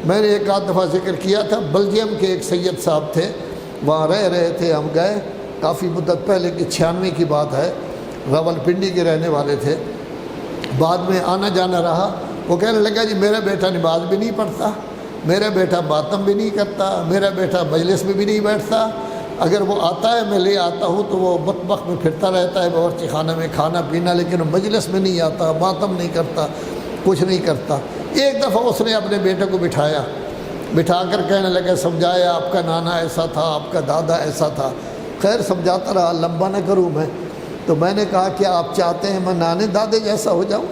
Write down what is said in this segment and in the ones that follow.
میں نے ایک آدھ دفعہ ذکر کیا تھا، بلجیم کے ایک سید صاحب تھے، وہاں رہ رہے تھے، ہم گئے کافی مدت پہلے کی 96 کی بات ہے، راولپنڈی کے رہنے والے تھے۔ بعد میں آنا جانا رہا، وہ کہنے لگا جی میرا بیٹا نماز بھی نہیں پڑھتا، میرا بیٹا ماتم بھی نہیں کرتا، میرا بیٹا مجلس میں بھی نہیں بیٹھتا، اگر وہ آتا ہے میں لے آتا ہوں تو وہ مطبخ میں پھرتا رہتا ہے، باورچی خانہ میں کھانا پینا، لیکن وہ مجلس میں نہیں آتا، ماتم نہیں کرتا، کچھ نہیں کرتا۔ ایک دفعہ اس نے اپنے بیٹے کو بٹھا کر کہنے لگا، سمجھایا آپ کا نانا ایسا تھا، آپ کا دادا ایسا تھا، خیر سمجھاتا رہا، لمبا نہ کروں میں۔ تو میں نے کہا کہ آپ چاہتے ہیں میں نانے دادے جیسا ہو جاؤں؟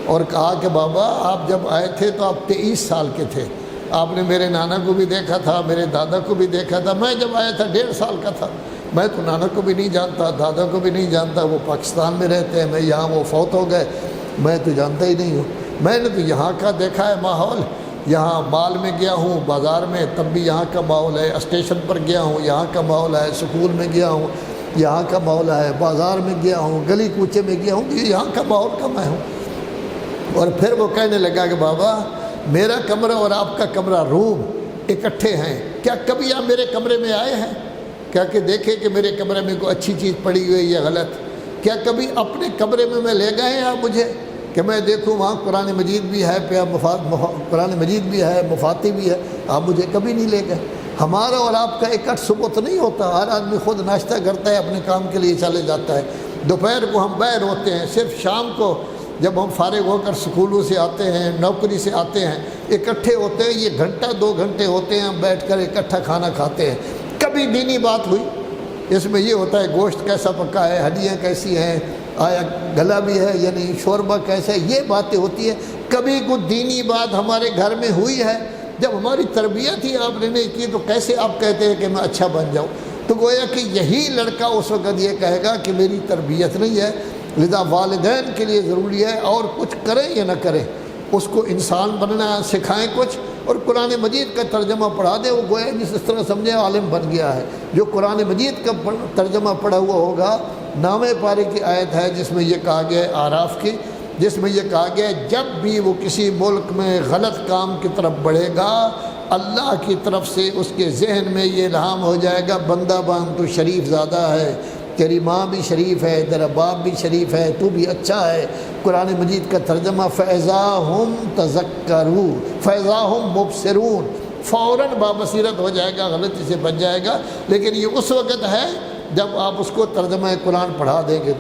اور کہا کہ بابا آپ جب آئے تھے تو آپ 23 سال کے تھے، آپ نے میرے نانا کو بھی دیکھا تھا، میرے دادا کو بھی دیکھا تھا، میں جب آیا تھا 1.5 سال کا تھا، میں تو نانا کو بھی نہیں جانتا، دادا کو بھی نہیں جانتا، وہ پاکستان میں رہتے ہیں، میں یہاں، وہ فوت ہو گئے، میں تو جانتا ہی نہیں ہوں۔ میں نے تو یہاں کا دیکھا ہے ماحول، یہاں مال میں گیا ہوں، بازار میں، تب بھی یہاں کا ماحول ہے، اسٹیشن پر گیا ہوں یہاں کا ماحول ہے، سکول میں گیا ہوں یہاں کا ماحول ہے، بازار میں گیا ہوں، گلی کوچے میں گیا ہوں، یہاں کا ماحول کا میں ہوں۔ اور پھر وہ کہنے لگا کہ بابا میرا کمرہ اور آپ کا کمرہ روم اکٹھے ہیں، کیا کبھی آپ میرے کمرے میں آئے ہیں؟ کیا کہ دیکھیں کہ میرے کمرے میں کوئی اچھی چیز پڑی ہوئی ہے غلط؟ کیا کبھی اپنے کمرے میں لے گئے ہیں آپ مجھے کہ میں دیکھوں وہاں قرآن مجید بھی ہے، قرآن مجید بھی ہے، مفاتی بھی ہے؟ آپ مجھے کبھی نہیں لے گئے۔ ہمارا اور آپ کا اکٹھ صبح تو نہیں ہوتا، ہر آدمی خود ناشتہ کرتا ہے، اپنے کام کے لیے چلے جاتا ہے، دوپہر کو ہم باہر ہوتے ہیں، صرف شام کو جب ہم فارغ ہو کر سکولوں سے آتے ہیں، نوکری سے آتے ہیں، اکٹھے ہوتے ہیں، یہ گھنٹہ 2 گھنٹے ہوتے ہیں، ہم بیٹھ کر اکٹھا کھانا کھاتے ہیں۔ کبھی دینی بات ہوئی؟ اس میں یہ ہوتا ہے گوشت کیسا پکا ہے، ہڈیاں کیسی ہیں، آیا گلا بھی ہے یعنی شوربہ کیسا ہے، یہ باتیں ہوتی ہیں۔ کبھی کوئی دینی بات ہمارے گھر میں ہوئی ہے؟ جب ہماری تربیت ہی آپ نے نہیں کی تو کیسے آپ کہتے ہیں کہ میں اچھا بن جاؤں؟ تو گویا کہ یہی لڑکا اس وقت یہ کہے گا کہ میری تربیت نہیں ہے، لذا والدین کے لیے ضروری ہے، اور کچھ کریں یا نہ کریں اس کو انسان بننا سکھائیں کچھ، اور قرآن مجید کا ترجمہ پڑھا دیں۔ وہ گویا جس طرح سمجھے عالم بن گیا ہے۔ جو قرآن مجید کا ترجمہ پڑھا ہوا ہوگا، نامے پارے کی آیت ہے جس میں یہ کہا گیا ہے، آراف کی، جس میں یہ کہا گیا ہے جب بھی وہ کسی ملک میں غلط کام کی طرف بڑھے گا، اللہ کی طرف سے اس کے ذہن میں یہ الہام ہو جائے گا، بندہ بان تو شریف زادہ ہے، تیری ماں بھی شریف ہے، تیرا باپ بھی شریف ہے، تو بھی اچھا ہے۔ قرآن مجید کا ترجمہ فَإِذَا هُمْ تَذَكَّرُونَ فَإِذَا هُمْ مُبْصِرُونَ، فوراً بابصیرت ہو جائے گا، غلطی سے بچ جائے گا۔ لیکن یہ اس وقت ہے جب آپ اس کو ترجمہ قرآن پڑھا دیں گے۔